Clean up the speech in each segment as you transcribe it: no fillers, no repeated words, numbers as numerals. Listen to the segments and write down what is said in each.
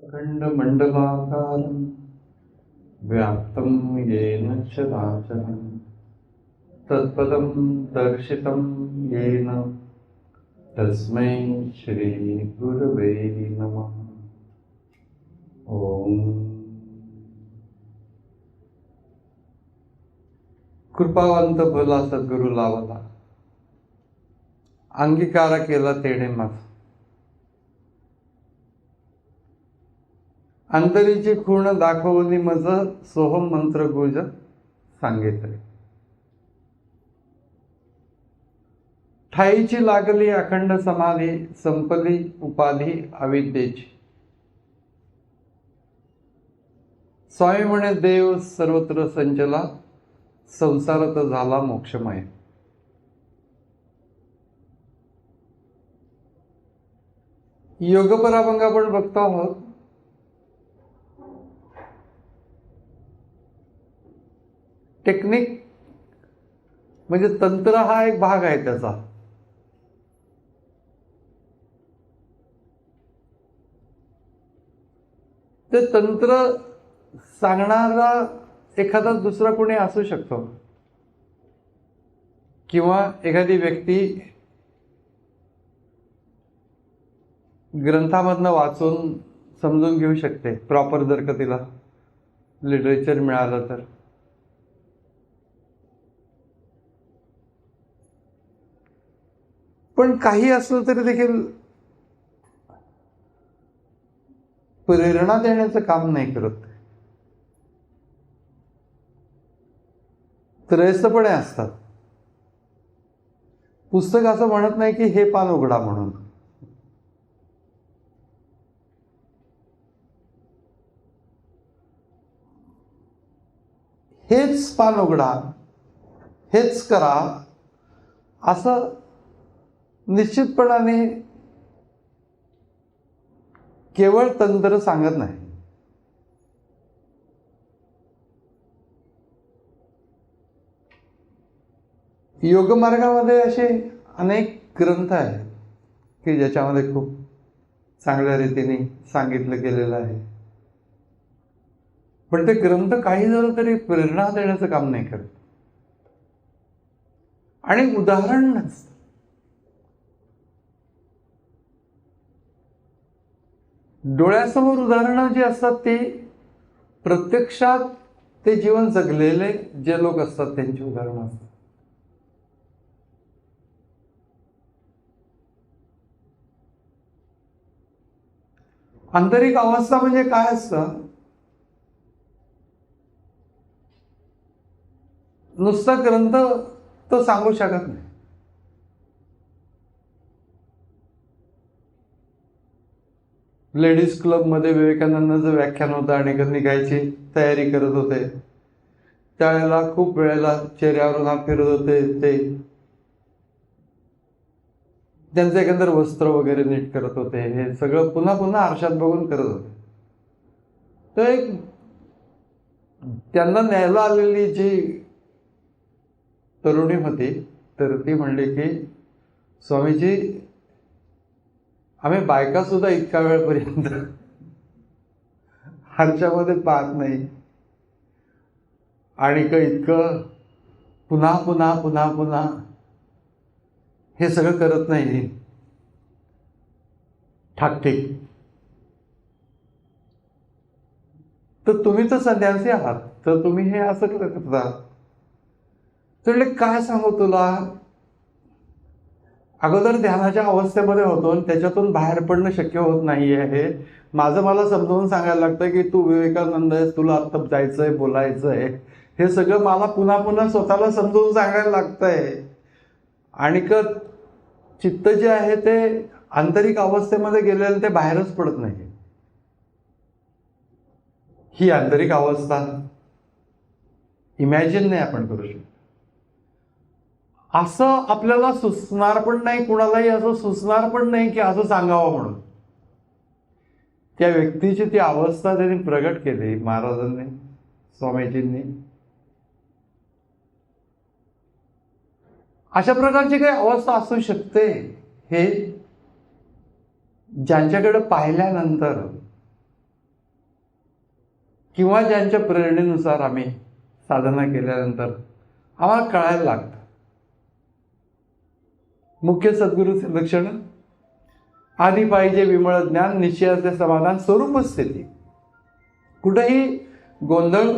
अखंडमण्डलाकारं व्याप्तं येन चराचरं तत्पदं दर्शितं येन तस्मै श्रीगुरवे नमः। ओम। कृपावंत भला सद्गुरु लावला, अंगीकार केला तेणे माझा। अंतरीची खूण दाखवली मज, सोहम मंत्र गुज सांगितले। ठाईची लागली अखंड समाधी, संपली उपाधी अविद्येची। स्वामी म्हणे देव सर्वत्र संचला, संसारात झाला मोक्षमय। योग पराभंग आपण बघतो आहोत। टेक्निक म्हणजे तंत्र हा एक भाग आहे त्याचा। ते तंत्र सांगणारा एखादा दुसरा कोणी असू शकतो, किंवा एखादी व्यक्ती ग्रंथामधनं वाचून समजून घेऊ शकते, प्रॉपर जर का तिला लिटरेचर मिळालं तर। पण काही असलं तरी देखील प्रेरणा देण्याचं काम नाही करत, त्रयस्थपणे असतात। पुस्तक असं म्हणत नाही की हे पान उघडा म्हणून। हेच पान उघडा, हेच करा असं निश्चितपणाने केवळ तंत्र सांगत नाही। योग मार्गामध्ये असे अनेक ग्रंथ आहेत की ज्याच्यामध्ये खूप चांगल्या रीतीने सांगितलं गेलेलं आहे, पण ते ग्रंथ काही झालं तरी प्रेरणा देण्याचं काम नाही करत। आणि उदाहरण नसतं। डोळ्यासमोर उदाहरणं जी असतात ती प्रत्यक्षात ते जीवन जगलेले जे लोक असतात त्यांची उदाहरणं असतात। आंतरिक अवस्था म्हणजे काय असतं? नुसता ग्रंथ तो सांगू शकत नाही। लेडीज क्लब मध्ये विवेकानंदांचं व्याख्यान होतं आणि निघायची तयारी करत होते, त्यावेळेला खूप वेळेला चेहऱ्यावरून हात फिरत होते, ते त्यांचं एकंदर वस्त्र वगैरे नीट करत होते, हे सगळं पुन्हा पुन्हा आरशात बघून करत होते। तर एक त्यांना न्यायला आलेली जी तरुणी होती, तर ती म्हणली की स्वामीजी, आम्ही बायका सुद्धा इतका वेळपर्यंत आरशामध्ये पाहत नाही, आणि इतकं पुन्हा पुन्हा पुन्हा पुन्हा हे सगळं करत नाही ठाकठीक। तर तुम्ही तर संन्यासी आहात, तर तुम्ही हे असं करता? तर काय सांगू तुला, अगोदर ध्यानाच्या अवस्थेमध्ये होतो आणि त्याच्यातून बाहेर पडणं शक्य होत नाहीये। हे माझं मला समजावून सांगायला लागतं की तू विवेकानंद आहेस, तुला आत्ता जायचंय, बोलायचंय, हे सगळं मला पुन्हा पुन्हा स्वतःला समजावून सांगायला लागतंय। आणि चित्त जे आहे ते आंतरिक अवस्थेमध्ये गेलेलं ते बाहेरच पडत नाही। ही आंतरिक अवस्था इमॅजिन नाही आपण करू शकतो। असं आपल्याला सुचणार पण नाही, कुणालाही असं सुचणार पण नाही की असं सांगावं म्हणून। त्या व्यक्तीची ती अवस्था त्यांनी प्रगट केली महाराजांनी, स्वामीजींनी। अशा प्रकारची काही अवस्था असू शकते, हे ज्यांच्याकडे पाहिल्यानंतर किंवा ज्यांच्या प्रेरणेनुसार आम्ही साधना केल्यानंतर आम्हाला कळायला लागतं. मुख्य सद्गुरूचे लक्षण: आधी पाहिजे विमळ ज्ञान, निश्चयाचे समाधान, स्वरूप स्थिती. कुठेही गोंधळ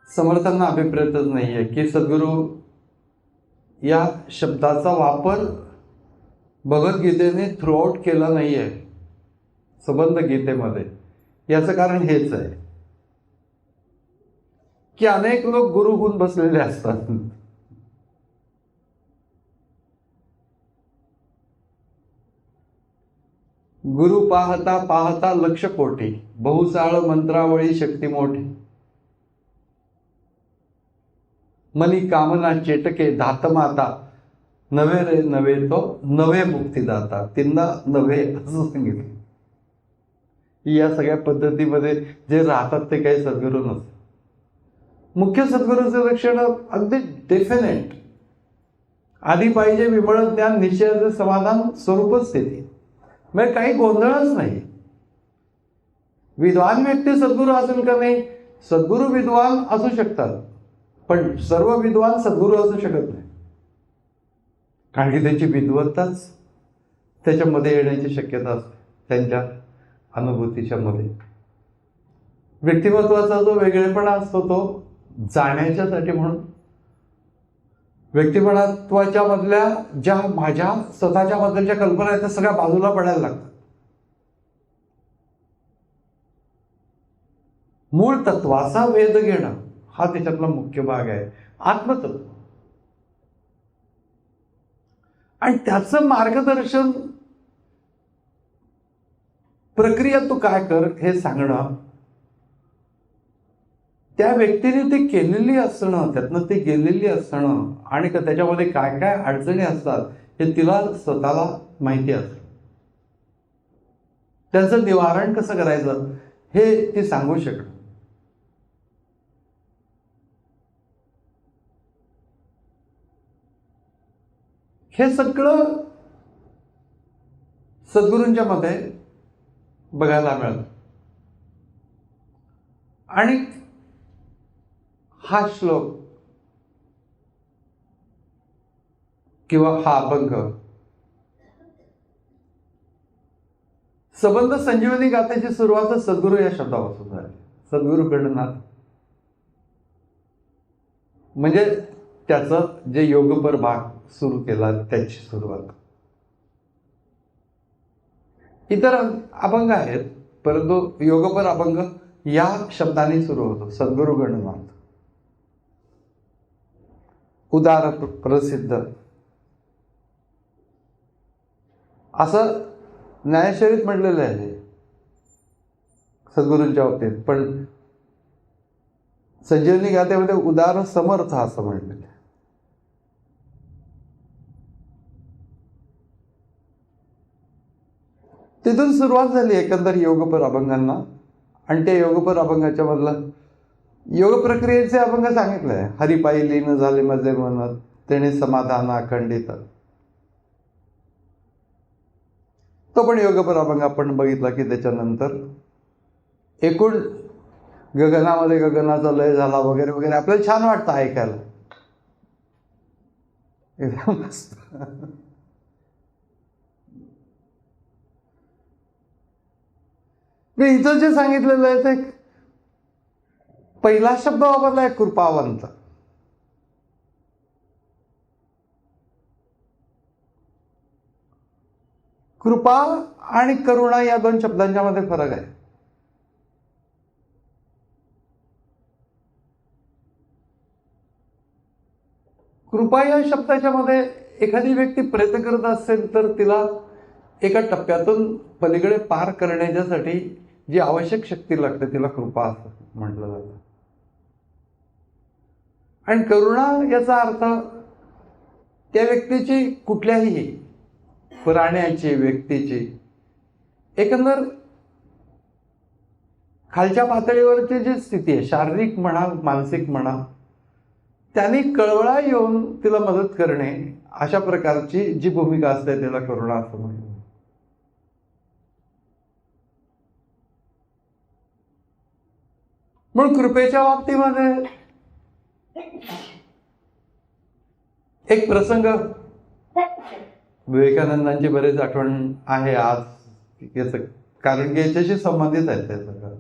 समर्थांना अभिप्रेतच नाहीये की सद्गुरू या शब्दाचा वापर भगवद्गीतेने थ्रूआउट केला नाहीये संबंध गीतेमध्ये. याचं कारण हेच आहे की अनेक लोक गुरु होऊन बसलेले असतात. गुरु पाहता पाहता लक्ष कोटी, बहुसाळ मंत्रावळी शक्ती मोठी. मनी कामना चेटके धात माता, नवे रे नवे तो नवे मुक्तीदाता. तीनदा नवे असं सांगितलं. या सगळ्या पद्धतीमध्ये जे राहतात ते काही सद्गुरू नसतात. मुख्य सद्गुरूचे लक्षण अगदी डेफिनेट: आधी पाहिजे विमळ ज्ञान, निश्चयाचे समाधान, स्वरूप स्थिती. म्हणजे काही गोंधळच नाही. विद्वान व्यक्ती सद्गुरू असेल का नाही? सद्गुरू विद्वान असू शकतात, पण सर्व विद्वान सद्गुरू असू शकत नाही. कारण की त्यांची विद्वत्ताच त्याच्यामध्ये येण्याची शक्यता असते, त्यांच्या अनुभूतीच्या मध्ये. व्यक्तिमत्वाचा जो वेगळेपणा असतो तो जाण्याच्यासाठी म्हणून व्यक्तिमत्वाच्या मधल्या ज्या माझ्या स्वतःच्या बद्दलच्या कल्पना आहेत त्या सगळ्या बाजूला पडायला लागतात. मूळ तत्वाचा वेध घेणं हा त्याच्यातला मुख्य भाग आहे, आत्मतत्व. आणि त्याचं मार्गदर्शन, प्रक्रिया तू काय कर हे सांगणं, त्या व्यक्तीने ते केलेली असणं, त्यातनं ते गेलेली असणं, आणि त्याच्यामध्ये काय काय अडचणी असतात हे तिला स्वतःला माहिती असतं. त्यांचं निवारण कसं करायचं हे ती सांगू शकणं. हे सगळं सद्गुरूंच्या मध्ये बघायला मिळतं. आणि हा श्लोक किंवा हा अभंग संबंध संजीवनी गाथेची सुरुवात सद्गुरू या शब्दापासून झाली. सद्गुरू गणनाथ म्हणजे त्याचं जे योगपर भाग सुरू केला त्याची सुरुवात. इतर अभंग आहेत, परंतु योगपर अभंग या शब्दाने सुरू होतो, सद्गुरू गणनाथ. उदार प्रसिद्ध असं ज्ञानेश्वरीत म्हटलेलं आहे सद्गुरूंच्या बाबतीत, पण संजीवनी गाथेमध्ये उदार समर्थ असं म्हटलेलं आहे. तिथून सुरुवात झाली एकंदर योगपर अभंगांना. आणि त्या योगपर अभंगाच्या मधला योग प्रक्रियेचे अभंग सांगितलंय. हरिपायी लीन झाले माझे मन, तेने समाधान अखंडित. तो पण योगपर अभंग आपण बघितला की त्याच्यानंतर एकूण गगनामध्ये गगनाचा लय झाला वगैरे वगैरे आपल्याला छान वाटतं ऐकायला, एकदम मस्त. मी इथं जे सांगितलेलं आहे ते पहिला शब्द वापरलाय कृपावंत. कृपा आणि करुणा या दोन शब्दांच्या मध्ये फरक आहे. कृपा या शब्दाच्या मध्ये एखादी व्यक्ती प्रयत्न करत असेल तर तिला एका टप्प्यातून पलीकडे पार करण्यासाठी जी आवश्यक शक्ती लागते तिला कृपा असं म्हटलं जातं. आणि करुणा याचा अर्थ त्या व्यक्तीची, कुठल्याही प्राण्याची, व्यक्तीची, एकंदर खालच्या पातळीवरची जी स्थिती आहे, शारीरिक म्हणा मानसिक म्हणा, त्याने कळवळा येऊन तिला मदत करणे, अशा प्रकारची जी भूमिका असते त्याला करुणा असं म्हणतात. म्हणून कृपेच्या बाबतीमध्ये एक प्रसंग विवेकानंदांची बरेच आठवण आहे आज याच, कारण की याच्याशी संबंधित आहे ते सगळं.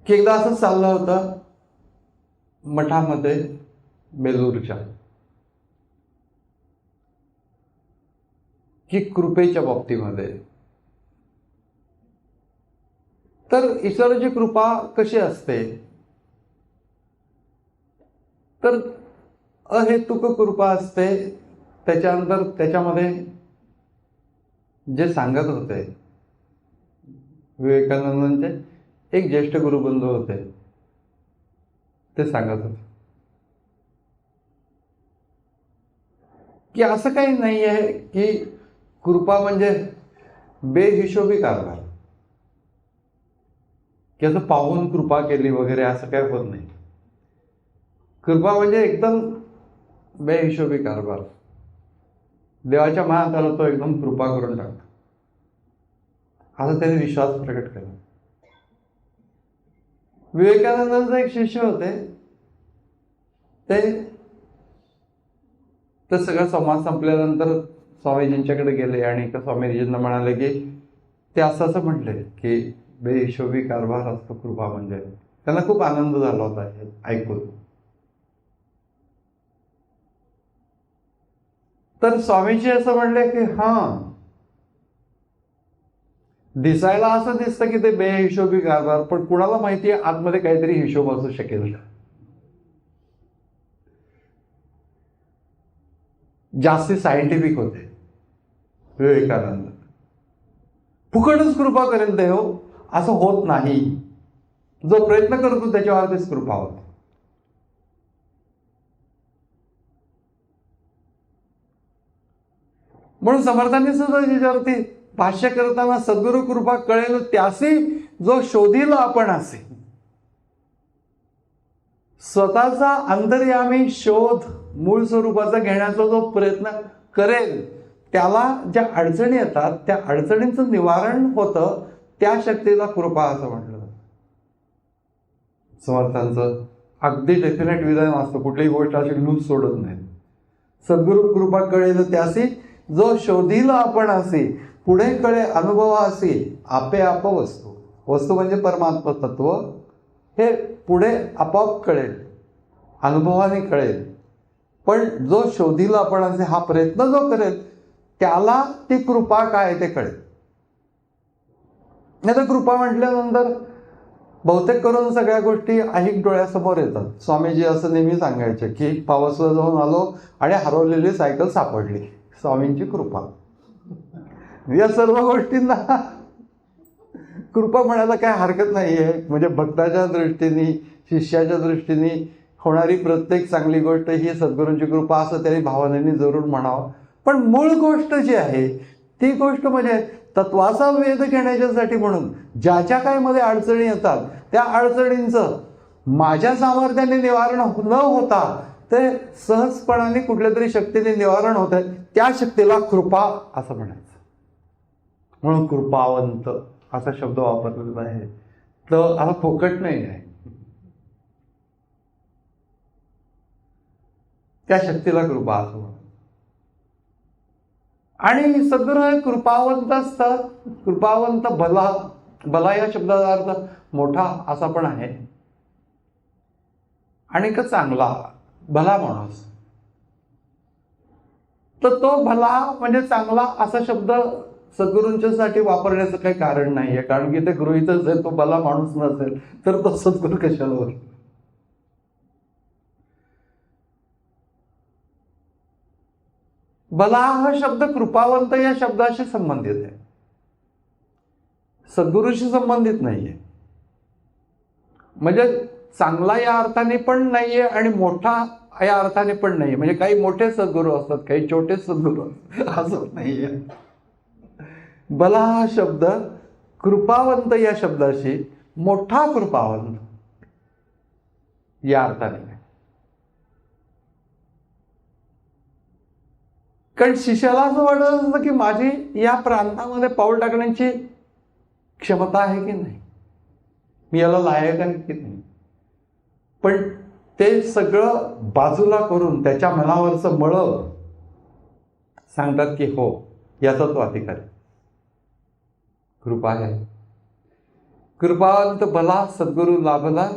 की एकदा असंच चाललं होतं मठामध्ये बेलूरच्या, की कृपेच्या बाबतीमध्ये. तर ईश्वराची कृपा कशी असते, तर अहेतुक कृपा असते. त्याच्यानंतर त्याच्यामध्ये जे सांगत होते विवेकानंदांचे एक ज्येष्ठ गुरुबंधू होते, ते सांगत होते की असं काही नाही आहे की कृपा म्हणजे बेहिशोबी कारभार, की असं पाहून कृपा केली वगैरे असं काही होत नाही. कृपा म्हणजे एकदम बेहिशोबी कारभार. देवाच्या मनात आला तो एकदम कृपा करून टाकतो, असा त्याने विश्वास प्रकट केला. विवेकानंदांचे एक शिष्य होते, ते सगळं संवाद संपल्यानंतर स्वामीजींच्याकडे गेले आणि स्वामीजींना म्हणाले की ते असं म्हटले की बेहिशोबी कारभार असतो कृपा म्हणजे. त्यांना खूप आनंद झाला होता हे ऐकून. तर स्वामीजी असं म्हणले की दिसायला असं दिसतं की ते बेहिशोबी कारभार, पण कुणाला माहिती आहे आतमध्ये काहीतरी हिशोब असू शकेल. जास्ती सायंटिफिक होते विवेकानंद. फुकटच कृपा करेल देव असं होत नाही, जो प्रयत्न करतो त्याच्यावरतीच कृपा होते. म्हणून समर्थांनी सुद्धा त्याच्यावरती भाष्य करताना सद्गुरु कृपा कळेल त्यासी जो शोधील आपण असे. स्वतःचा अंतर्यामी शोध मूळ स्वरूपाचा घेण्याचा जो प्रयत्न करेल त्याला ज्या अडचणी येतात त्या अडचणींचं निवारण होतं, त्या शक्तीला कृपा असं म्हटलं जातं. समर्थांचं अगदी डेफिनेट विधान असतं, कुठलीही गोष्ट अशी लूज सोडत नाही. सद्गुरु कृपा कळेल त्यासी जो शोधील आपण असे, पुढे कळे अनुभव असे आपे आप वस्तू. वस्तू म्हणजे परमात्मा तत्व, हे पुढे आपोआप कळेल, अनुभवाने कळेल. पण जो शोधील आपण असे हा प्रयत्न जो करेल त्याला ती कृपा काय ते कळेल. नाही तर कृपा म्हटल्यानंतर बहुतेक करून सगळ्या गोष्टी ऐहिक डोळ्यासमोर येतात. स्वामीजी असं नेहमी सांगायचे की पावसला जाऊन आलो आणि हरवलेली सायकल सापडली, स्वामींची कृपा. या सर्व गोष्टींना कृपा म्हणायला काय हरकत नाहीये. म्हणजे भक्ताच्या दृष्टीने, शिष्याच्या दृष्टीने होणारी प्रत्येक चांगली गोष्ट ही सद्गुरूंची कृपा असं तरी भावनेने जरूर म्हणावं. पण मूळ गोष्ट जी आहे ती गोष्ट म्हणजे तत्वाचा वेध घेण्याच्यासाठी म्हणून ज्याच्या काही मध्ये अडचणी येतात त्या अडचणींचं माझ्या सामर्थ्याने निवारण न होता ते सहजपणाने कुठल्या तरी शक्तीने निवारण होत आहे, त्या शक्तीला कृपा असं म्हणायचं. म्हणून कृपावंत असा शब्द वापरलेला आहे. तर आता फुकट नाही आहे, त्या शक्तीला कृपा असं म्हणतात. आणि सद्गुरू हे कृपावंत असतात. कृपावंत भला, भला या शब्दाचा अर्थ मोठा असा पण आहे आणि का चांगला, भला माणूस. तर तो भला म्हणजे चांगला असा शब्द सद्गुरूंच्यासाठी वापरण्याचं काही कारण नाहीये, कारण की ते गृहीतच आहे तो भला माणूस नसेल तर तो सद्गुरू कशाला होईल. भला हा शब्द कृपावंत या शब्दाशी संबंधित आहे, सद्गुरूशी संबंधित नाहीये. म्हणजे चांगला या अर्थाने पण नाहीये आणि मोठा या अर्थाने पण नाहीये. म्हणजे काही मोठे सद्गुरू असतात, काही छोटे सद्गुरू असतात, असं नाहीये. भला हा शब्द कृपावंत या शब्दाशी मोठा कृपावंत या अर्थाने. कारण शिष्याला असं वाटत असतं की माझी या प्रांतामध्ये पाऊल टाकण्याची क्षमता आहे की नाही, मी याला लायक आहे की नाही. पण ते सगळं बाजूला करून त्याच्या मनावरचं मळ सांगतात की हो, याचा तो अधिकार आहे. कृपा आहे. कृपावंत भला सद्गुरू लाभला,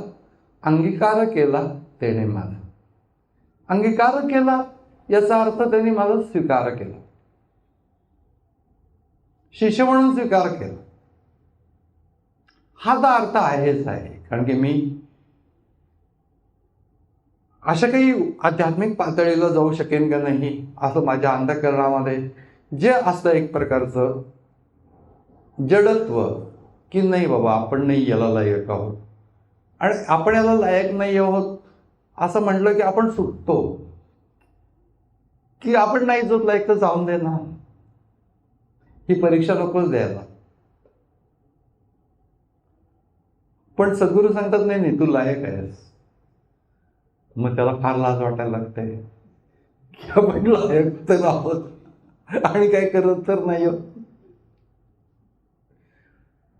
अंगीकार केला त्याने माझा. अंगीकार केला याचा अर्थ त्यांनी माझा स्वीकार केला, शिष्य म्हणून स्वीकार केला. हा तर अर्थ आहेच आहे. कारण की मी अशा काही आध्यात्मिक पातळीला जाऊ शकेन का नाही असं माझ्या अंतःकरणामध्ये जे असतं एक प्रकारचं जडत्व, की नाही बाबा आपण नाही याला लायक आहोत. आणि आपण याला लायक नाही आहोत असं म्हटलं की आपण सुटतो, की आपण नाही जोत लायक तर जाऊन दे ना, ही परीक्षा नकोच द्यायला. पण सद्गुरू सांगतात नाही नाही, तू लायक आहेस. मग त्याला फार लाज वाटायला लागते की आपण लायक तर आहोत आणि काय करत तर नाही आहोत.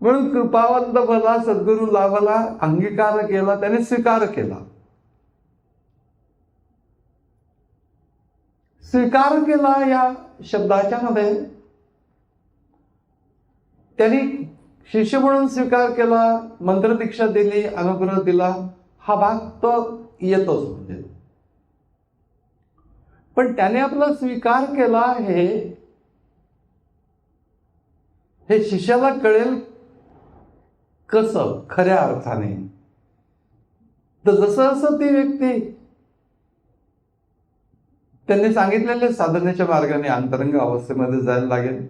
म्हणून कृपावंत भला सद्गुरू लाभला, अंगीकार केला त्याने स्वीकार केला. स्वीकार केला या शब्दाच्या मध्ये त्यांनी शिष्य म्हणून स्वीकार केला, मंत्रदीक्षा दिली, अनुग्रह दिला, हा भाग तो येतोच. म्हणजे पण त्याने आपला स्वीकार केला हे शिष्याला कळेल कसं खऱ्या अर्थाने. तर जसं जसं ती व्यक्ती त्यांनी सांगितलेल्या साधनेच्या मार्गाने अंतरंग अवस्थेमध्ये जायला लागेल,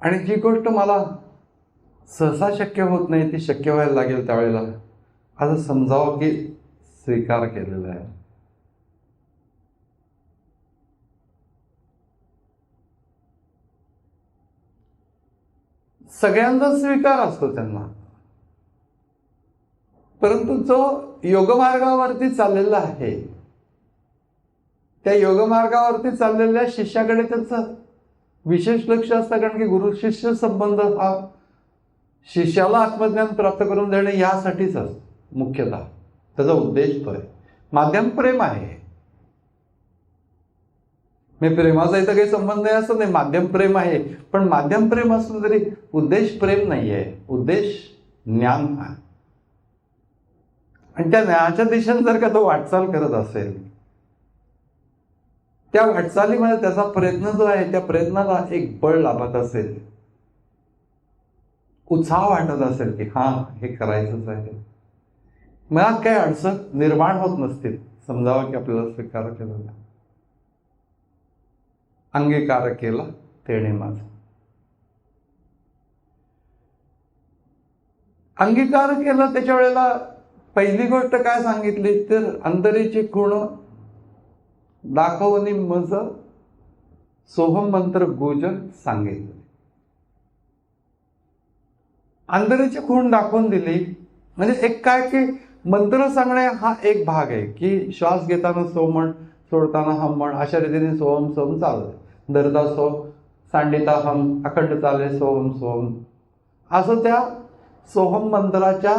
आणि जी गोष्ट मला सहसा शक्य होत नाही ती शक्य व्हायला लागेल, त्यावेळेला असं समजावं की स्वीकार केलेला आहे. सगळ्यांचा स्वीकार असतो त्यांना, परंतु जो योगमार्गावरती चाललेला आहे त्या योगमार्गावरती चाललेल्या शिष्याकडे त्याचं विशेष लक्ष असतं. कारण की गुरु शिष्य संबंध हा शिष्याला आत्मज्ञान प्राप्त करून देणे यासाठीच असतो मुख्यतः. त्याचा उद्देश तो आहे. माध्यम प्रेम आहे. मी प्रेमाचा इथं काही संबंध नाही असं नाही, माध्यम प्रेम आहे. पण माध्यम प्रेम असलं तरी उद्देश प्रेम नाही आहे, उद्देश ज्ञान आहे. आणि त्या ज्ञानाच्या दिशेने जर का तो वाटचाल करत असेल, त्या वाटचालीमध्ये त्याचा प्रयत्न जो आहे त्या प्रयत्नाला एक बळ लाभत असेल, उत्साह वाटत असेल की हा हे करायचंच आहे, मनात काही अडचण निर्माण होत नसतील, समजावं की आपल्याला स्वीकार केला, अंगीकार केला तेणे माझा. अंगीकार केला त्याच्या वेळेला पहिली गोष्ट काय सांगितली तर अंतरीची गुण दाखवणी मज सोहम मंत्र गुज सांगितले. अंतरीची खूण दाखवून दिली. म्हणजे एक काय की मंत्र सांगणे हा एक भाग आहे की श्वास घेताना सो म्हण, सोडताना हम म्हण, अशा रीतीने सोहम सोहम चालत, धरता सो, सांडिता हम, अखंड चाले सोहम सोहम, असं त्या सोहम मंत्राच्या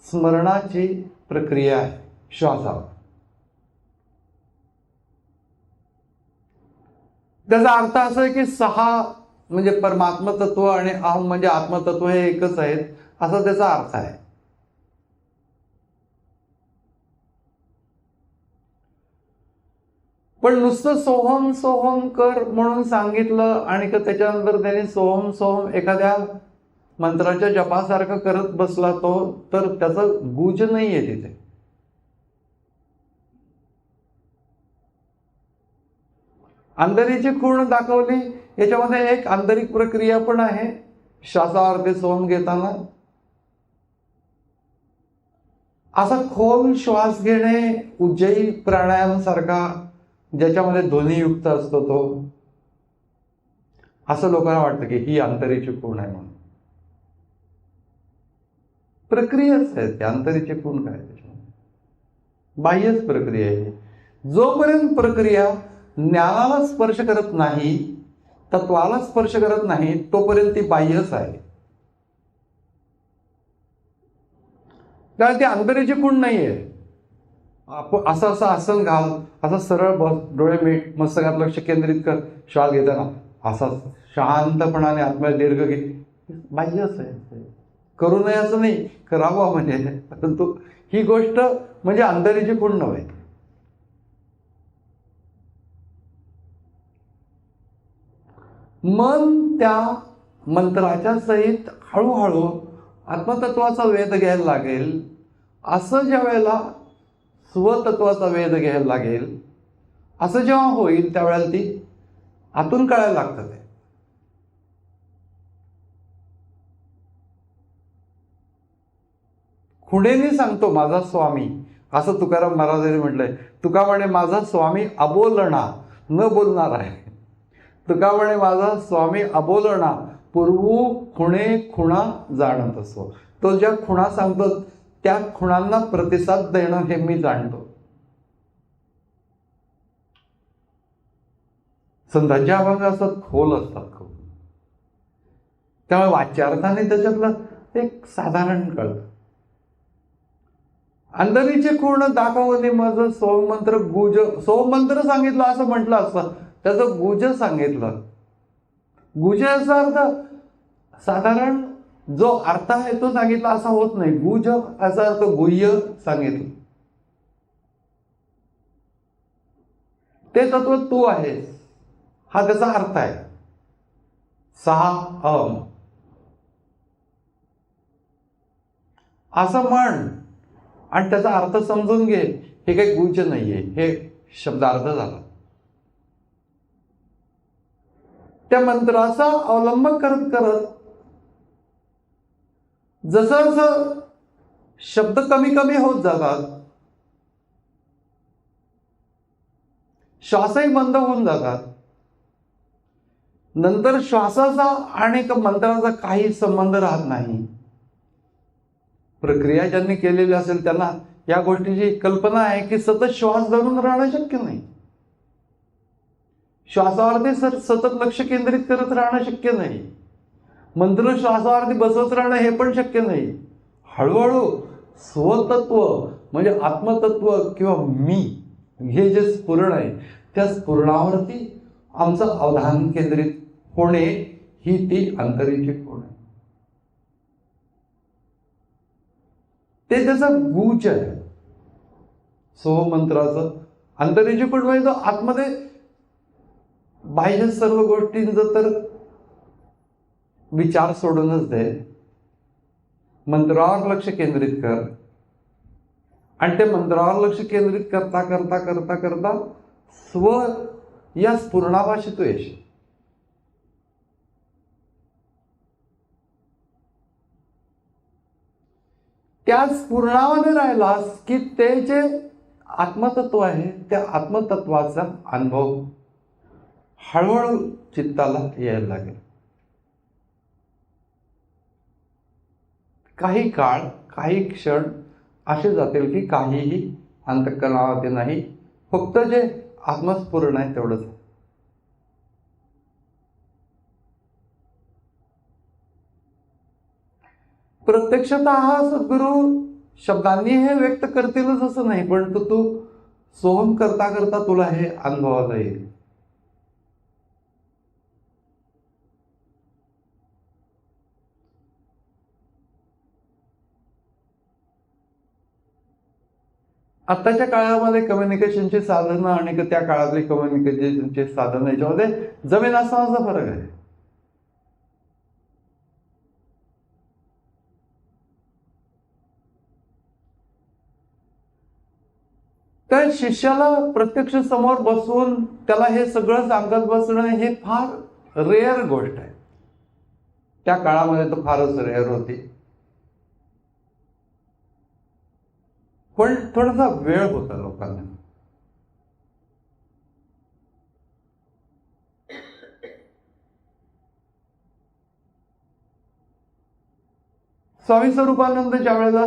स्मरणाची प्रक्रिया आहे श्वासावर. त्याचा अर्थ असा आहे की सहा म्हणजे परमात्म तत्व आणि अहम म्हणजे आत्मतत्व हे एकच आहेत असा त्याचा अर्थ आहे. पण नुसतं सोहम सोहम कर म्हणून सांगितलं आणि त्याच्यानंतर त्याने सोहम सोहम एखाद्या मंत्राच्या जपासारखं करत बसला तो, तर त्याचा गुज नाहीये तिथे. अंतरीची खूण दाखवली. याच्यामध्ये एक आंतरिक प्रक्रिया पण आहे श्वासावरती सोहम घेताना. असा खोल श्वास घेणे उज्जयी प्राणायाम सारखा ज्याच्यामध्ये ध्वनियुक्त असतो तो, असं लोकांना वाटतं की ही अंतरीची खूण आहे म्हणून. प्रक्रियाच आहे त्या अंतरीची खूण काय त्याच्यामध्ये बाह्यच प्रक्रिया आहे. जोपर्यंत प्रक्रिया ज्ञानाला स्पर्श करत नाही तत्वाला स्पर्श करत नाही तोपर्यंत ती बाह्यच आहे. कारण ती अंतरेची खूण नाहीये. असं असं आसन घाल, असं सरळ बस, डोळे मीट, मस्तकात लक्ष केंद्रित कर, श्वास घेताना असा शांतपणाने आत्म्याला दीर्घ घे, बाह्यच आहे. करू नये असं नाही, करावं म्हणजे, परंतु ही गोष्ट म्हणजे अंतरेची खूण नव्हे. मन त्या मंत्राच्या सहित हळूहळू आत्मतत्वाचा वेध घ्यायला लागेल. असं ज्या वेळेला स्वतत्वाचा वेध घ्यायला लागेल, असं जेव्हा होईल त्यावेळेला ती आतून कळायला लागतं. ते खुणेने सांगतो माझा स्वामी, असं तुकाराम महाराजांनी म्हटलंय. तुका म्हणे माझा स्वामी अबोलणा, न बोलणार आहे. तुका म्हणे माझा स्वामी अबोलणा, पूर्वू खुणे खुणा जाणत असो. तो ज्या खुणा सांगतो त्या खुणांना प्रतिसाद देणं हे मी जाणतो. संतांच्या अभंग असतात, खोल असतात खूप. त्यामुळे वाच्यार्थाने त्याच्यातलं एक साधारण कळतं. अंतरीचे खूण दाखवणे माझं सोममंत्र गुज, सोममंत्र सांगितलं असं म्हटलं असतं, त्याचं गुज सांगितलं. गुज याचा अर्थ साधारण जो अर्थ आहे तो सांगितला असा होत नाही. गुज याचा अर्थ गुह्य सांगितलं. ते तत्व तू आहेस हा त्याचा अर्थ आहे. सहा असं म्हण आणि त्याचा अर्थ समजून घे. हे काही गुज नाहीये, हे शब्दार्थ झाला. त्या मंत्राचा अवलंब करत करत जसं जसं शब्द कमी कमी होत जातात, श्वासही बंद होऊन जातात, नंतर श्वासाचा आणि मंत्राचा काही संबंध राहत नाही. प्रक्रिया ज्यांनी केलेली असेल त्यांना या गोष्टीची कल्पना आहे की सतत श्वास धरून राहणं शक्य नाही. श्वासावरती सतत लक्ष केंद्रित करत राहणं शक्य नाही. मंत्र श्वासावरती बसवत राहणं हे पण शक्य नाही. हळूहळू स्वतत्व म्हणजे आत्मतत्व किंवा मी हे जे स्फुरण आहे त्या स्फुरणावरती आमचं अवधान केंद्रित होणे ही ती अंतरेची खूण आहे. ते त्याचं गुज आहे. सोममंत्राचं अंतरेची खूण म्हणजे तो आतमध्ये बाह्य सर्व गोष्टींचं तर विचार सोडूनच दे, मंत्रावर लक्ष केंद्रित कर आणि ते मंत्रावर लक्ष केंद्रित करता करता करता करता स्व या स्फुरणापाशी तू येशील. त्या स्फुरणामध्ये राहिलास की ते जे आत्मतत्व आहे त्या आत्मतत्वाचा अनुभव हळूहळू चित्ताला यायला लागेल. काही काळ काही क्षण असे जातील की काहीही अंतःकरणावरती नाही, फक्त जे आत्मस्फुरण आहे तेवढंच. प्रत्यक्षतः हा सद्गुरू शब्दांनी हे व्यक्त करतीलच असं नाही, पण तू सोहम करता करता तुला हे अनुभवाला येईल. आत्ताच्या काळामध्ये कम्युनिकेशनची साधनं आणि त्या काळातली कम्युनिकेशनची साधनं याच्यामध्ये जमीन आसमानाचा फरक आहे. तर शिष्याला प्रत्यक्ष समोर बसवून त्याला हे सगळं सांगत बसणं हे फार रेअर गोष्ट आहे. त्या काळामध्ये तर फारच रेअर होती, पण थोडासा वेळ होता लोकांना. स्वामी स्वरूपानंद ज्या वेळेला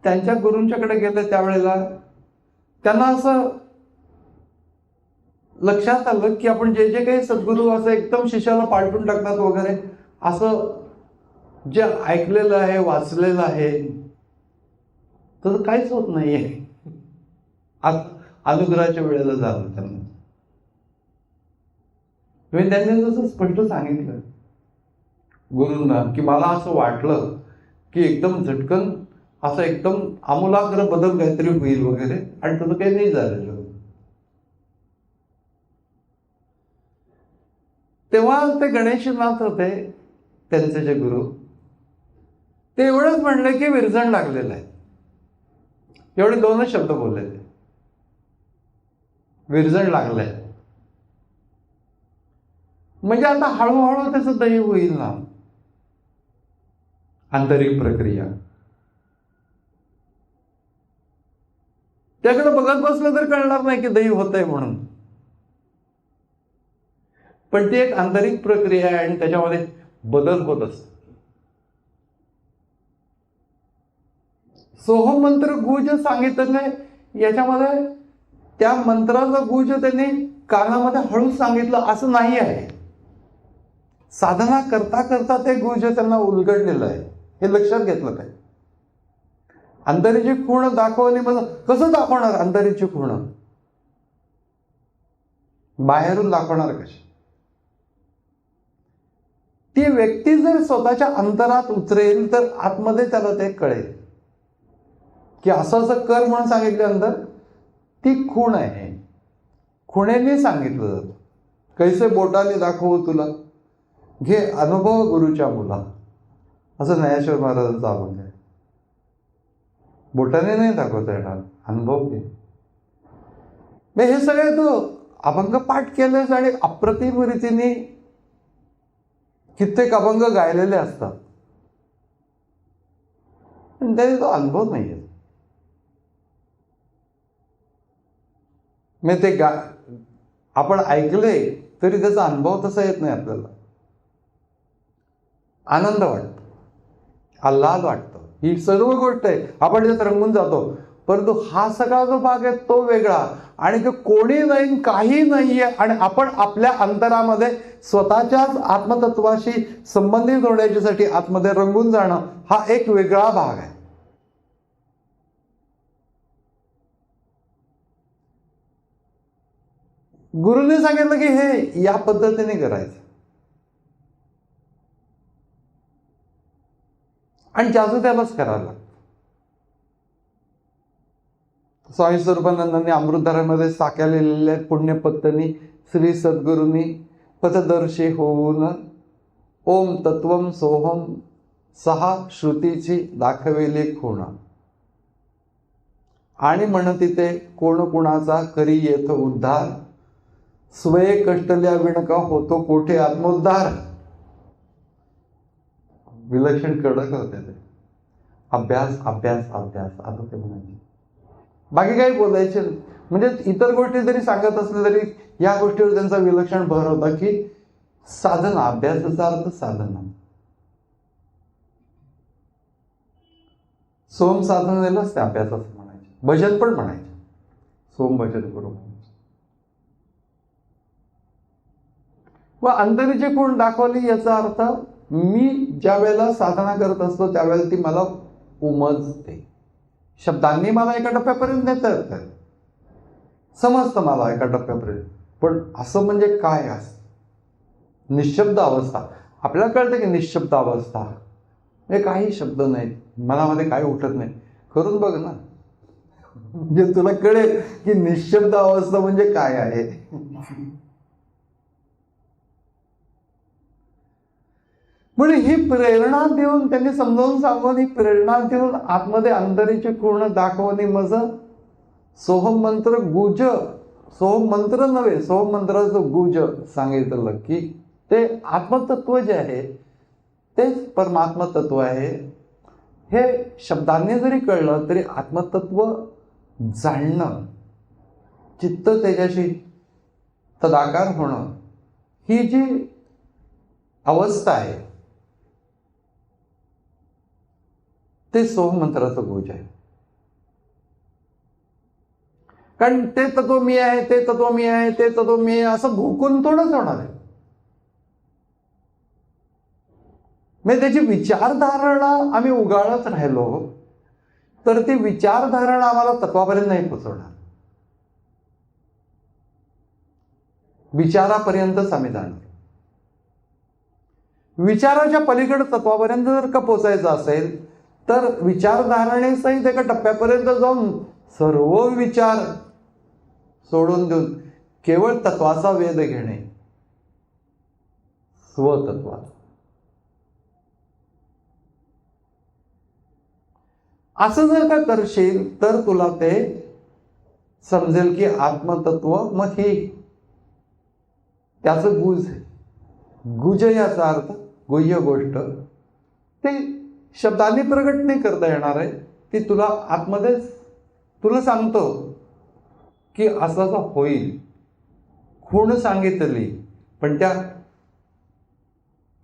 त्यांच्या गुरूंच्याकडे गेले त्यावेळेला त्यांना असं लक्षात आलं की आपण जे जे काही सद्गुरू असं एकदम शिष्याला पालटून टाकतात वगैरे असं जे ऐकलेलं आहे, वाचलेलं आहे, तर काहीच होत नाहीये. अनुग्रहाच्या वेळेला झालं त्यांना. त्यांनी जसं स्पष्ट सांगितलं गुरूंना की मला असं वाटलं की एकदम झटकन असं एकदम आमूलाग्र बदल काहीतरी होईल वगैरे, आणि तसं काही नाही झालेलं. तेव्हा ते गणेशनाथ होते त्यांचे जे गुरु, ते एवढंच म्हणले की विरजण लागलेलं आहे. एवढे दोनच शब्द बोलले ते, विरजण लागलंय. म्हणजे आता हळूहळू त्याचं दही होईल ना, आंतरिक प्रक्रिया. त्याकडे बघत बसलं तर कळणार नाही की दही होतंय म्हणून, पण ती एक आंतरिक प्रक्रिया आहे आणि त्याच्यामध्ये बदल होत असतो. सोहम मंत्र गुज सांगितलं, याच्यामध्ये त्या मंत्राचं गुज त्यांनी कानामध्ये हळू सांगितलं असं नाही आहे. साधना करता करता ते गुज त्यांना उलगडलेलं आहे, हे लक्षात घेतलं पाहिजे. अंतरीची खूण दाखवली, म्हणजे कसं दाखवणार अंतरीची खूण? बाहेरून दाखवणार कशी? ती व्यक्ती जर स्वतःच्या अंतरात उतरेल तर आतमध्ये त्याला ते कळेल की असं असं कर म्हणून सांगितल्यानंतर ती खूण आहे. खुणेने सांगितलं जातं. कैसे बोटाने दाखवू तुला, घे अनुभव गुरुच्या मुला, असं ज्ञानेश्वर महाराजांचं अभंग आहे. बोटाने नाही दाखवता येणार, अनुभव घे. हे सगळे तू अभंग पाठ केलेस आणि अप्रतिम रीतीने कित्येक अभंग गायलेले असतात, पण त्याचा तो अनुभव नाही आहे. मी ते आपण ऐकले तरी त्याचा अनुभव तसा येत नाही आपल्याला. आनंद वाटतो, आल्हाद वाटतो, ही सर्व गोष्ट आहे, आपण त्यात रंगून जातो. परंतु हा सगळा जो भाग आहे तो वेगळा, आणि तो कोणी नाही, काही नाहीये, आणि आपण आपल्या अंतरामध्ये स्वतःच्याच आत्मतत्वाशी संबंधित होण्याच्यासाठी आतमध्ये रंगून जाणं, हा एक वेगळा भाग आहे. गुरुने सांगितलं की हे या पद्धतीने करायचं, आणि ज्याचं त्यालाच करायला लागतं. स्वामी स्वरूपानंदांनी अमृतधारामध्ये साक्या लिहिलेल्या पुण्यपत्तनी श्री सद्गुरूंनी पथदर्शी होऊन ओम तत्वम सोहम सहा श्रुतीची दाखविली खूण, आणि म्हणती ते कोण कुणाचा करी येथ उद्धार, स्वये कष्टल्या विणका होतो कोठे आत्मोद्धार. विलक्षण कडक होते ते. अभ्यास अभ्यास अभ्यास आता ते म्हणायचे, बाकी काही बोलायचे. म्हणजे इतर गोष्टी जरी सांगत असले तरी या गोष्टीवर त्यांचा विलक्षण भर होता की साधना, अभ्यासाचा अर्थ साधना. सोम साधनेलाच ते अभ्यास असं म्हणायचे. भजन पण म्हणायचे, सोम भजन करू. व अंतरीची खूण दाखवली याचा अर्थ मी ज्या वेळेला साधना करत असतो त्यावेळेला ती मला उमजते. शब्दांनी मला एका टप्प्यापर्यंत नेता येतं, समजतं मला एका टप्प्यापर्यंत, पण असं म्हणजे काय असतं? निशब्द अवस्था आपल्याला कळतं की निशब्द अवस्था हे काही शब्द नाहीत, मनामध्ये काही उठत नाही. करून बघ ना, म्हणजे तुला कळेल की निशब्द अवस्था म्हणजे काय आहे. म्हणून ही प्रेरणा देऊन त्यांनी समजावून सांगून, ही प्रेरणा देऊन आतमध्ये अंतरीची खूण दाखवणे मज सोहम मंत्र गुज, सोहम मंत्र नव्हे, सोहम मंत्राचं गुज सांगितलं की ते आत्मतत्व जे आहे तेच परमात्म तत्व आहे. हे शब्दांनी जरी कळलं तरी आत्मतत्व जाणणं, चित्त त्याच्याशी तदाकार होणं, ही जी अवस्था आहे ते सोहम मंत्राचं गुज आहे. कारण ते तत्व मी आहे, ते तत्व मी आहे, ते तत्व मी आहे असं भोकून थोडंच होणार आहे. म्हणजे त्याची विचारधारणा आम्ही उगाळत राहिलो तर ती विचारधारणा आम्हाला तत्वापर्यंत नाही पोचवणार. विचारापर्यंतच आम्ही जाणार. विचाराच्या पलीकडे तत्वापर्यंत जर का पोचायचं असेल तर विचारधारणेसहित एका टप्प्यापर्यंत जाऊन सर्व विचार सोडून देऊन केवळ तत्वाचा वेध घेणे, स्वतत्वाचा. असं जर का करशील तर तुला ते समजेल की आत्मतत्व मग हे त्याचं गुज आहे. गुज याचा अर्थ गुह्य गोष्ट, ते शब्दांनी प्रगट नाही करता येणार आहे. ती तुला आतमध्येच तुला सांगतो की असं असं होईल, खूण सांगितली, पण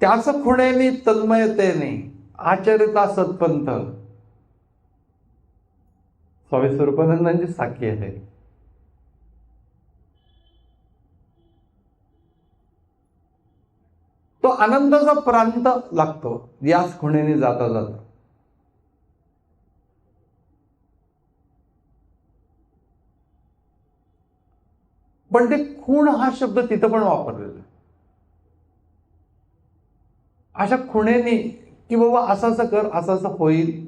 त्याच खुणेनी तन्मयतेने आचरिता सत्पंथ. स्वामी स्वरूपानंदांची साखी आहे. तो आनंदाचा प्रांत लागतो याच खुणेने जाता जाता. पण ते खूण हा शब्द तिथं पण वापरलेला आहे. अशा खुणेने की बाबा असं असं कर, असं असं होईल,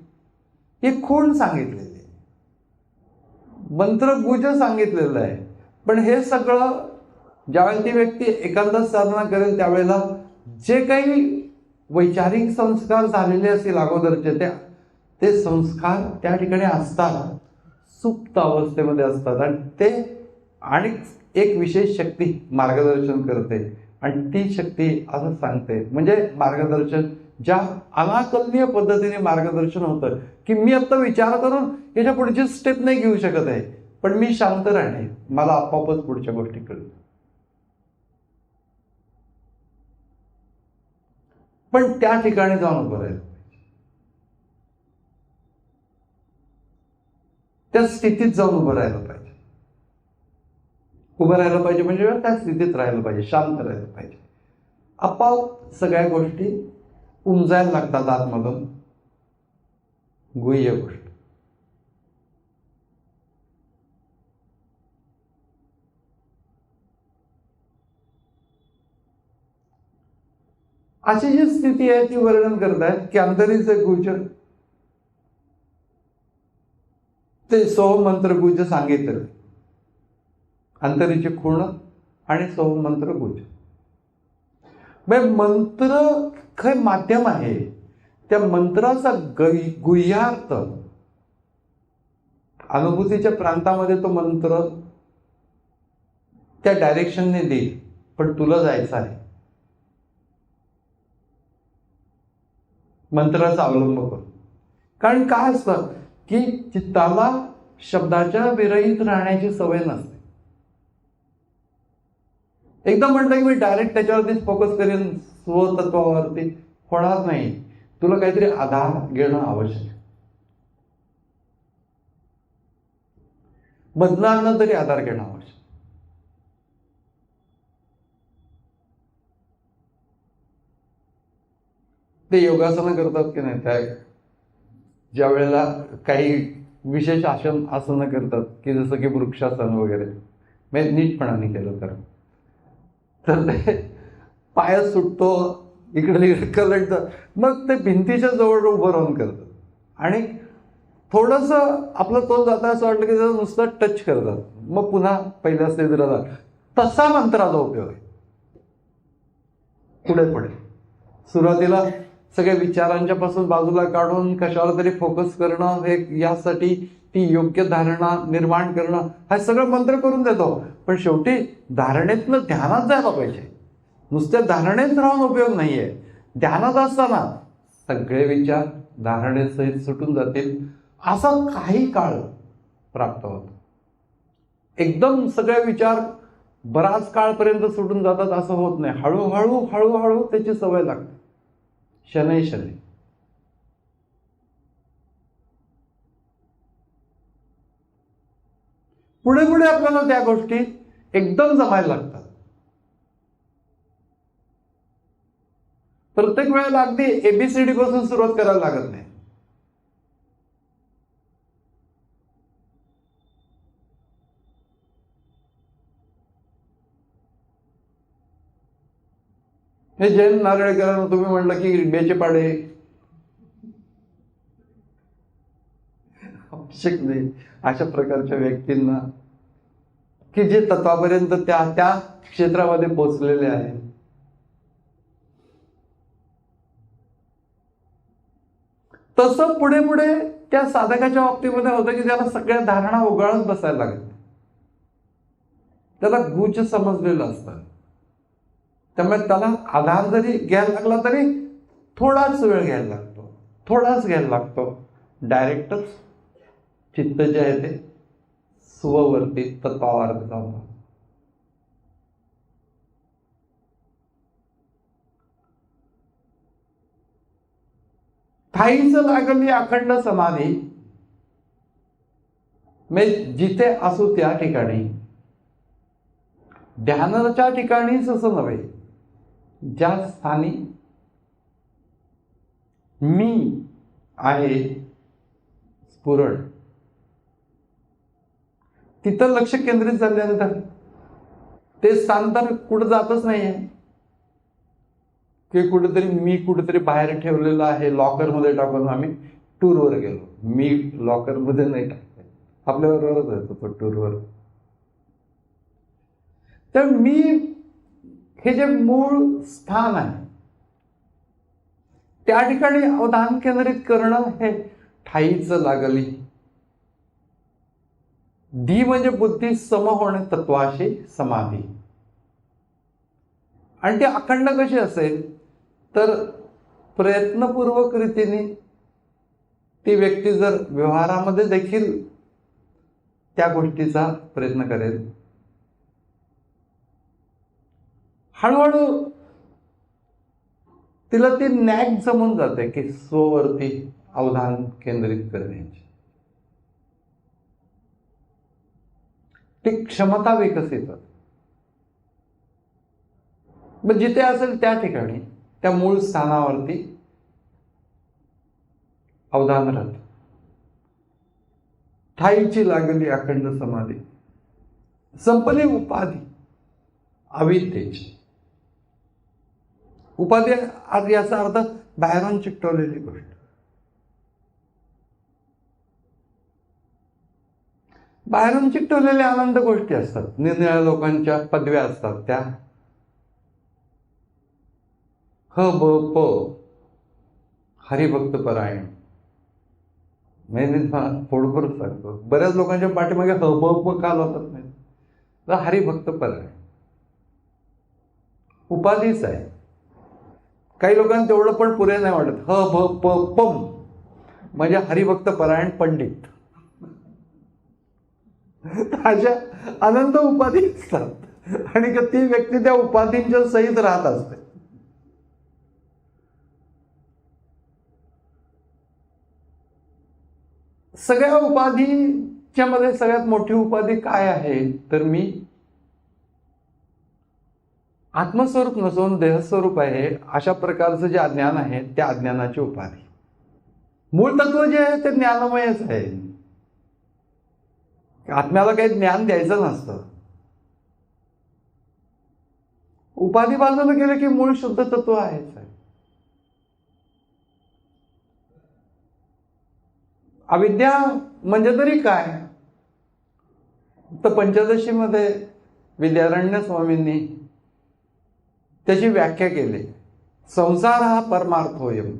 हे खूण सांगितलेले, मंत्र गुज सांगितलेलं आहे. पण हे सगळं ज्यावेळेला ती व्यक्ती एकांत साधना करेल त्यावेळेला जे काही वैचारिक संस्कार झालेले असतील अगोदरचे ते संस्कार त्या ठिकाणी असतात, सुप्त अवस्थेमध्ये असतात. आणि ते आणि एक विशेष शक्ती मार्गदर्शन करते आणि ती शक्ती असं सांगते, म्हणजे मार्गदर्शन ज्या अनाकलनीय पद्धतीने मार्गदर्शन होतं की मी आता विचार करून याच्या पुढची स्टेप नाही घेऊ शकत आहे, पण मी शांत राहणे, मला आपोआपच पुढच्या गोष्टी कळतील. पण त्या ठिकाणी जाऊन उभं राहिलं पाहिजे, त्या स्थितीत जाऊन उभं राहिलं पाहिजे. उभं राहिलं पाहिजे म्हणजे त्या स्थितीत राहिलं पाहिजे, शांत राहिलं पाहिजे. आपोआप सगळ्या गोष्टी उमजायला लागतात आतमधून. गुह्य गोष्ट. अशी जी स्थिती आहे ती वर्णन करतायत की अंतरीचे गुज, ते सोहमंत्र गुज सांगितलं. अंतरीचे खूण आणि सोहमंत्र गुज. मंत्र हे माध्यम आहे. त्या मंत्राचा गुह्यार्थ अनुभूतीच्या प्रांतामध्ये तो मंत्र त्या डायरेक्शनने देईल, पण तुला जायचं आहे. मंत्राचा अवलंब करून. कारण काय असतं की चित्ताला शब्दाच्या विरहित राहण्याची सवय नसते. एकदा म्हटलं की मी डायरेक्ट त्याच्यावरतीच फोकस करेन, स्वतत्वावरती होणार नाही. तुला काहीतरी आधार घेणं आवश्यक आहे. बदलांना तरी आधार घेणं आवश्यक. ते योगासनं करतात की नाही, त्या ज्या वेळेला काही विशेष आसनं करतात की जसं की वृक्षासन वगैरे, म्हणजे नीटपणाने केलं तर ते पाय सुटतो, इकडे तिकडे कलटतं, मग ते भिंतीच्या जवळ उभं राहून करतात आणि थोडंसं आपलं तोल जाता असं वाटलं की त्याचं नुसतं टच करतात, मग पुन्हा पहिल्या स्टेजला जातात. तसा मंत्राचा उपयोग आहे. पुढे पुढे सुरुवातीला सगळ्या विचारांच्या पासून बाजूला काढून कशावर तरी फोकस करणं, हे यासाठी ती योग्य धारणा निर्माण करणं, हा सगळं मंत्र करून देतो. पण शेवटी धारणेतनं ध्यानात जायला पाहिजे. नुसत्या धारणेत राहून उपयोग नाहीये. ध्यानात असताना सगळे विचार धारणेसहित सुटून जातील, असा काही काळ प्राप्त होतो. एकदम सगळे विचार बराच काळपर्यंत सुटून जातात असं होत नाही. हळूहळू हळूहळू त्याची सवय लागते, शनै शनै. पुढे पुढे आपल्याला त्या गोष्टी एकदम जमायला लागतात. प्रत्येक वेळेला अगदी एबीसीडी पासून सुरुवात करायला लागत नाही. हे जयंत नारळीकरांना तुम्ही म्हणलं की बेचे पाडे आवश्यक नाही. अशा प्रकारच्या व्यक्तींना की जे तत्वापर्यंत त्या त्या क्षेत्रामध्ये पोहोचलेले आहेत, तसं पुढे पुढे त्या साधकाच्या बाबतीमध्ये होतं की त्याला सगळ्या धारणा उगाळत बसायला लागत. त्याला गुच समजलेलं असतं. त्यामुळे त्याला आधार जरी घ्यायला लागला तरी थोडाच वेळ घ्यायला लागतो. डायरेक्टच चित्त जे आहे ते स्ववर्ती तत्वावर जातं. ठाईच लागली अखंड समाधी, जिथे असू त्या ठिकाणी, ध्यानाच्या ठिकाणीच असं नव्हे, ज्या स्थानी मी आहे स्फुरण, तिथं लक्ष केंद्रित झाल्यानंतर ते स्थान तर कुठं जातच नाहीये की कुठेतरी बाहेर ठेवलेलं आहे, लॉकरमध्ये टाकून आम्ही टूरवर गेलो. मी लॉकरमध्ये नाही टाकते, आपल्याबरोबरच येतो तो टूरवर. तर मी हे जे मूळ स्थान आहे त्या ठिकाणी अवधान केंद्रित करणं हे ठाईच लागली. धी म्हणजे बुद्धी सम होणे, तत्वाशी समाधी. आणि ती अखंड कशी असेल तर प्रयत्नपूर्वक रीतीने ती व्यक्ती जर व्यवहारामध्ये देखील त्या गोष्टीचा प्रयत्न करेल, हळूहळू तिला ती नॅक जमून जाते की स्ववरती अवधान केंद्रित करण्याची ती क्षमता विकसित होते. मग जिथे असेल त्या ठिकाणी त्या मूळ स्थानावरती अवधान राहत. ठाईची लागली अखंड समाधी, संपली उपाधी अविद्येची. उपाधी आज याचा अर्थ बाहेरून चिकटवलेली गोष्ट. बाहेरून चिकटवलेल्या आनंद गोष्टी असतात, निरनिराळ्या लोकांच्या पदव्या असतात, त्या ब हरिभक्त परायण. मी थोडंफार सांगतो, बऱ्याच लोकांच्या पाठीमागे ब का लावतात नाही, तर हरिभक्त परायण उपाधीच आहे. काही लोकांना तेवढं पण पुरे नाही वाटत. पम म्हणजे हरिभक्त परायण पंडित. अशा अनंत उपाधी असतात आणि ती व्यक्ती त्या उपाधींच्या सहित राहत असते. सगळ्या उपाधीच्या मध्ये सगळ्यात मोठी उपाधी काय आहे तर मी आत्मस्वरूप नसून देहस्वरूप आहे, अशा प्रकारचं जे अज्ञान आहे त्या अज्ञानाची उपाधी. मूळ तत्व जे आहे ते ज्ञानमयच आहे. आत्म्याला काही ज्ञान द्यायचं नसतं. उपाधी बाजूला गेलं की मूळ शुद्ध तत्व आहेच आहे. अविद्या म्हणजे तरी काय, तर पंचदशीमध्ये विद्यारण्य स्वामींनी त्याची व्याख्या केली. संसार हा परमार्थोयम.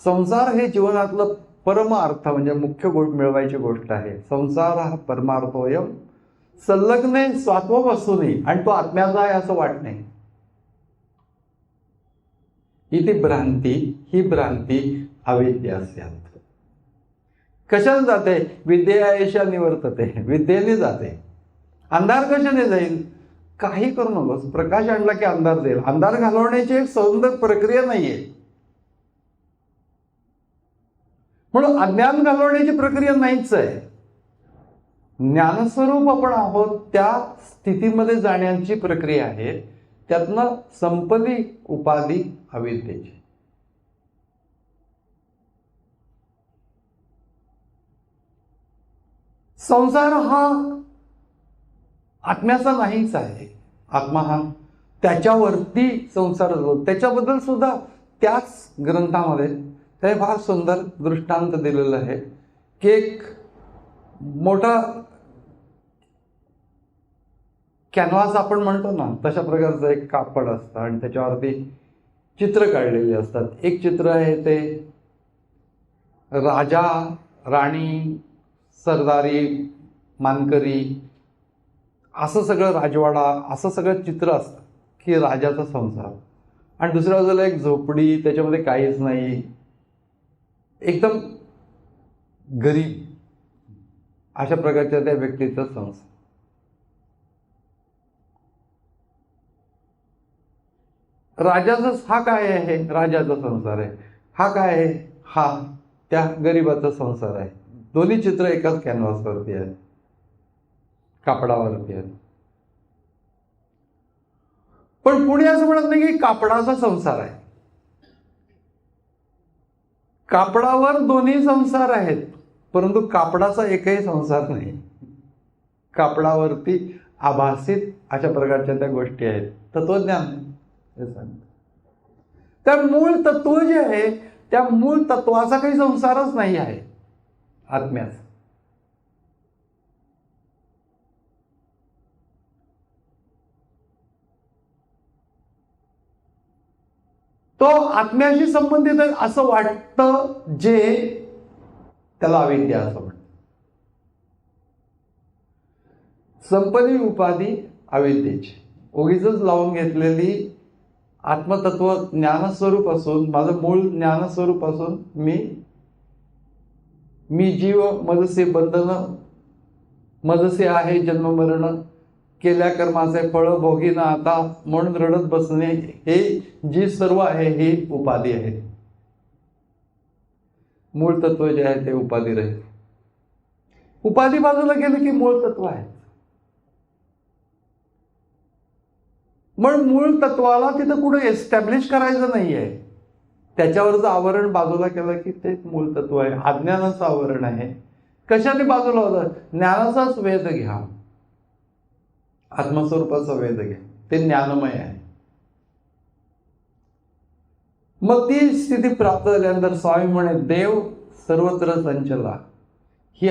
संसार हे जीवनातलं परम अर्थ म्हणजे मुख्य मिळवायची गोष्ट आहे. संसार हा परमार्थोयम संलग्ने स्वात्म वस्तूनी, आणि तो आत्म्याचा आहे असं वाटणे. इथे भ्रांती, ही भ्रांती अविद्यास्यात्. कशाने जाते? विद्येशा निवर्तते, विद्येने जाते. अंधार कशाने जाईल? काही करू नकोस, प्रकाश आणला की अंधार जाईल. अंधार घालवण्याची एक सौंदर्य प्रक्रिया नाहीये. म्हणून अज्ञान घालवण्याची प्रक्रिया नाहीच आहे. ज्ञानस्वरूप आपण आहोत त्या स्थितीमध्ये जाण्याची प्रक्रिया आहे. त्यातनं संपली उपाधी अविद्येची. संसार हा आत्म्याचा नाहीच आहे. आत्मा हा त्याच्यावरती संसार असतो. त्याच्याबद्दल सुद्धा त्याच ग्रंथामध्ये ते फार सुंदर दृष्टांत दिलेलं आहे की एक मोठा कॅनव्हास आपण म्हणतो ना, तशा प्रकारचं एक कापड असतं आणि त्याच्यावरती चित्र काढलेली असतात. एक चित्र आहे ते राजा, राणी, सरदारी, मानकरी, असं सगळं राजवाडा, असं सगळं चित्र असतं की राजाचा संसार. आणि दुसऱ्या बाजूला एक झोपडी, त्याच्यामध्ये काहीच नाही, एकदम गरीब, अशा प्रकारच्या त्या व्यक्तीचा संसार. राजाचा हा काय आहे? राजाचा संसार आहे. हा काय आहे? हा त्या गरीबाचा संसार आहे. दोन्ही चित्र एकाच कॅनव्हासवरती आहेत, कापडावरती आहेत. पण कुणी असं म्हणत नाही की कापडाचा संसार आहे. कापडावर दोन्ही संसार आहेत, परंतु कापडाचा एकही संसार नाही. कापडावरती आभासित अशा प्रकारच्या त्या गोष्टी आहेत. तत्वज्ञान हे सांगतं. त्या मूळ तत्व जे आहे, त्या मूळ तत्वाचा काही संसारच नाही आहे आत्म्याचा. तो आत्म्याशी संबंधित आहे असं वाटतं, जे त्याला अविद्या असं म्हणतात. संपली उपाधी अविद्येची. उगीच लावून घेतलेली आत्मतत्व ज्ञानस्वरूप असून, माझं मूळ ज्ञानस्वरूप असून मी जीव मजसे बंधन, मजसे आहे जन्म मरण, केल्या कर्माचे फळ भोगीना आता, म्हणून रडत बसणे, हे जी सर्व आहे ही उपाधी आहे. मूळ तत्व जे आहे ते उपाधी रहित. उपाधी बाजूला गेलं की मूळ तत्व आहे. मग मूळ तत्वाला तिथं कुठे एस्टॅब्लिश करायचं नाहीये. त्याच्यावरचं आवरण बाजूला केलं की ते मूळ तत्व आहे. अज्ञानाचं आवरण आहे. कशाने बाजूला होतं? ज्ञानाचाच वेध घ्या, आत्मस्वरूपाचा वेध घ्या, ते ज्ञानमय आहे. मग ती स्थिती प्राप्त झाल्यानंतर स्वामी म्हणे देव सर्वत्र संचला. ही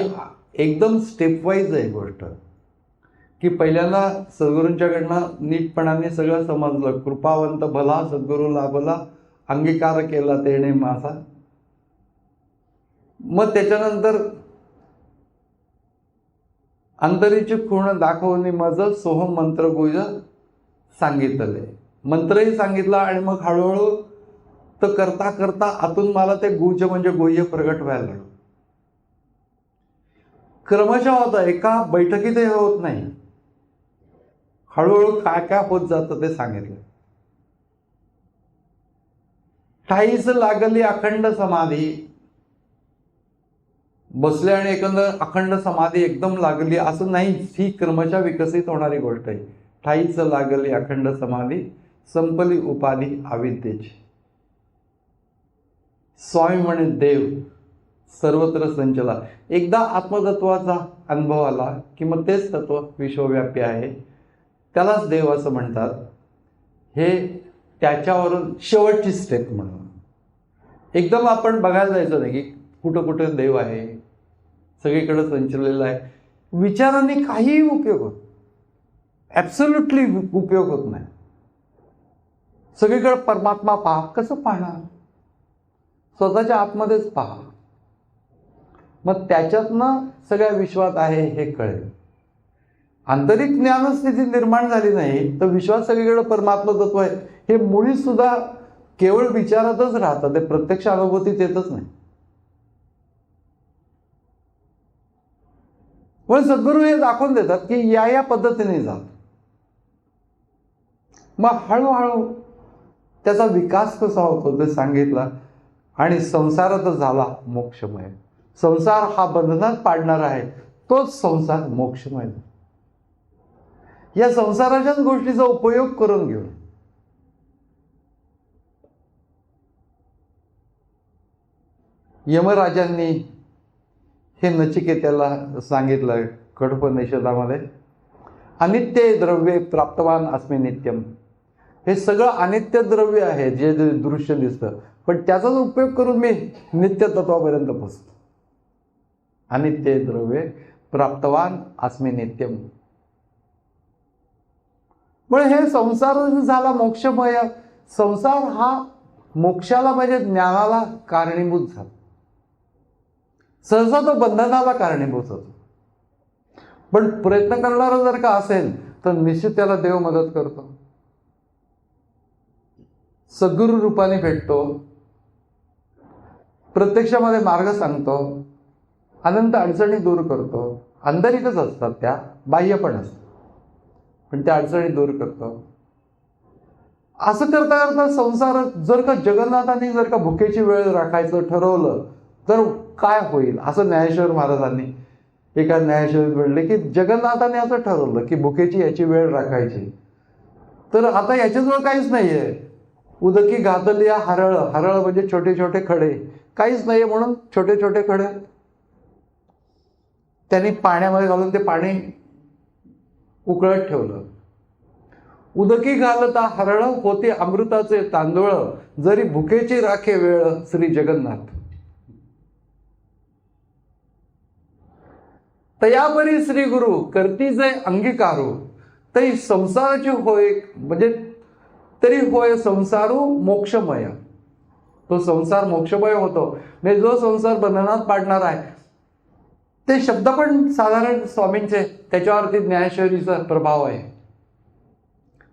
एकदम स्टेपवाईज आहे गोष्ट की पहिल्यांदा सद्गुरूंच्याकडनं नीटपणाने सगळं समजलं. कृपावंत भला सद्गुरू लाभला, अंगीकार केला तेने माझा. मग त्याच्यानंतर अंतरीची खूण दाखवणे मज, सोहम मंत्र गुज सांगितले. मंत्रही सांगितला आणि मग हळूहळू तर करता करता आतून मला ते गुज म्हणजे गुह्य प्रगट व्हायला लागलं. क्रमशः होतं, एका बैठकीत हे होत नाही. हळूहळू काय काय होत जातं ते सांगितलं. ठाईस लागली अखंड समाधी. बसले आणि एकंदर अखंड समाधी एकदम लागली असं नाही. ही क्रमशः विकसित होणारी गोष्ट आहे. ठाईच लागली अखंड समाधी, संपली उपाधी अविद्येची. स्वामी म्हणे देव सर्वत्र संचला. एकदा आत्मतत्वाचा अनुभव आला की मग तेच तत्व विश्वव्यापी आहे. त्यालाच देव असं म्हणतात. हे त्याच्यावरून शेवटची स्टेप म्हणून. एकदम आपण बघायला जायचं नाही की कुठं कुठं देव आहे, सगळीकडे संचलेला आहे. विचाराने काहीही उपयोग होत, ॲब्सोल्युटली उपयोग होत नाही. सगळीकडे परमात्मा पहा. कसं पाहणार? स्वतःच्या आतमध्येच पहा. मग त्याच्यातनं सगळ्या विश्वात आहे हे कळेल. आंतरिक ज्ञानस्थिती निर्माण झाली नाही तर विश्वास सगळीकडे परमात्मा तत्व आहे हे मुळी सुद्धा केवळ विचारातच राहतं. ते प्रत्यक्ष अनुभूतीत येतच नाही. पण सद्गुरू हे दाखवून देतात की या पद्धतीने जा. मग हळूहळू त्याचा विकास कसा होतो ते सांगितलं. आणि संसारातच झाला मोक्षमय. संसार हा बंधनात पाडणार आहे, तोच संसार मोक्षमय. या संसाराच्याच गोष्टीचा उपयोग करून घेऊन यमराजांनी हे नचिकेत्याला सांगितलं कडोपनिषदामध्ये, अनित्य द्रव्ये प्राप्तवान अस्मि नित्यम. हे सगळं अनित्य द्रव्य आहे जे दृश्य दिसतं, पण त्याचाच उपयोग करून मी नित्य तत्वापर्यंत पोहोचतो. अनित्य द्रव्ये प्राप्तवान अस्मि नित्यम. पण हे संसार झाला मोक्षमय. संसार हा मोक्षाला म्हणजे ज्ञानाला कारणीभूत झाला. सहसा तो बंधनाला कारणीभूत होतो. पण प्रयत्न करणारा जर का असेल तर निश्चित त्याला देव मदत करतो, सद्गुरु रूपाने भेटतो, प्रत्यक्षामध्ये मार्ग सांगतो, अनंत अडचणी दूर करतो. आंतरिकच असतात त्या, बाह्य पण असतात, पण त्या अडचणी दूर करतो. असं करता करता संसारात जर का जगन्नाथांनी जर का भुकेची वेळ राखायचं ठरवलं तर काय होईल, असं ज्ञानेश्वर महाराजांनी एका न्यायाशाळेत म्हणले की जगन्नाथाने असं ठरवलं की भुकेची याची वेळ राखायची, तर आता याच्याजवळ काहीच नाहीये. उदकी घातली हरळ, हरळ म्हणजे छोटे छोटे खडे, काहीच नाहीये म्हणून छोटे छोटे खडे त्यांनी पाण्यामध्ये घालून ते पाणी उकळत ठेवलं. उदकी घालता हरळ होते अमृताचे तांदूळ, जरी भुकेची राखे वेळ श्री जगन्नाथ. तयापरी श्री गुरु करती जे अंगीकारू, तरी संसाराची होय म्हणजे तरी होय संसारू मोक्षमय. तो संसार मोक्षमय होतो. म्हणजे जो संसार बंधनात पाडणार आहे, ते शब्द पण साधारण स्वामींचे त्याच्यावरती ज्ञानेश्वरीचा प्रभाव आहे.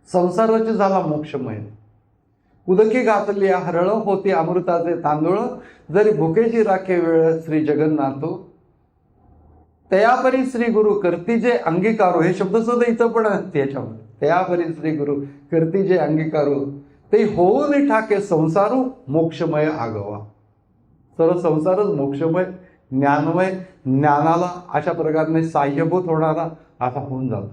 संसाराची झाला मोक्षमय. उदकी घातली हरळ होती अमृताचे तांदूळ, जरी भुकेची राखे वेळ श्री जगन्नाथो. तयापरी श्री गुरु करती जे अंगीकारू, हे शब्द सुद्धा इथं पण असते याच्यामध्ये. तयापरी श्री गुरु करती जे अंगीकारू, ते होऊन ठाके संसारू मोक्षमय आगवा. सर्व संसारच मोक्षमय, ज्ञानमय, ज्ञानाला अशा प्रकारे साह्यभूत होणारा असा होऊन जातो.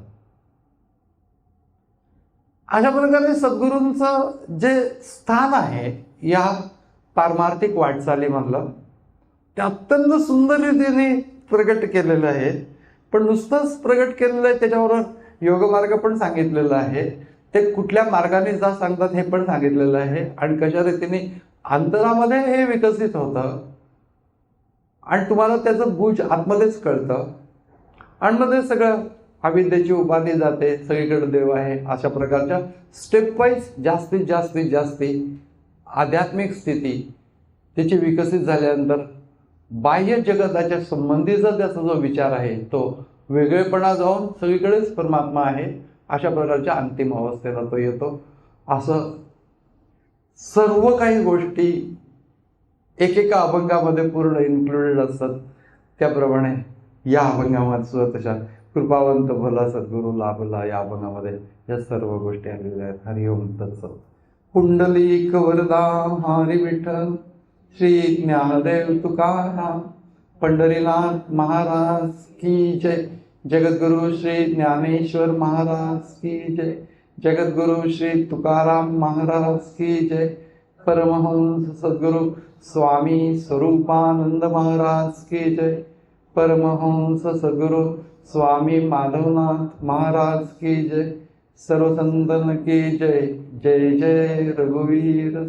अशा प्रकारे सद्गुरूंचं जे स्थान आहे या पारमार्थिक वाटचालीमधलं, ते अत्यंत सुंदर रीतीने प्रगट केलेलं आहे. पण नुसतंच प्रगट केलेलं आहे त्याच्याबरोबर योगमार्ग पण सांगितलेला आहे. ते कुठल्या मार्गाने जा सांगतात हे पण सांगितलेलं आहे, आणि कशा रीतीने अंतरामध्ये हे विकसित होतं आणि तुम्हाला त्याचं गुज आतमध्येच कळतं. आणि मग ते सगळं अविद्येची उपाधी जाते, सगळीकडे देव आहे, अशा प्रकारच्या स्टेप वाईज जास्तीत आध्यात्मिक स्थिती त्याची विकसित झाल्यानंतर बाह्य जगताच्या संबंधीचा त्याचा जो विचार आहे तो वेगळेपणा जाऊन सगळीकडेच परमात्मा आहे अशा प्रकारच्या अंतिम अवस्थेला तो येतो. असं सर्व काही गोष्टी एकेका अभंगामध्ये पूर्ण इन्क्लुडेड असतात. त्याप्रमाणे या अभंगामध्ये सुद्धा तशा कृपावंत भला सद्गुरू लाभला या अभंगामध्ये या सर्व गोष्टी आलेल्या आहेत. हरिओम तत्सत. पुंडलिक वरदा हरी विठ्ठल श्री ज्ञानदेव तुकाराम, पंढरीनाथ महाराज की जय. जगद्गुरु श्री ज्ञानेश्वर महाराज की जय. जगद्गुरु श्री तुकाराम महाराज की जय. परमहंस सद्गुरु स्वामी स्वरूपानंद महाराज की जय. परमहंस सद्गुरु स्वामी माधवनाथ महाराज की जय. सर्व संतन की जय. जय जय रघुवीर.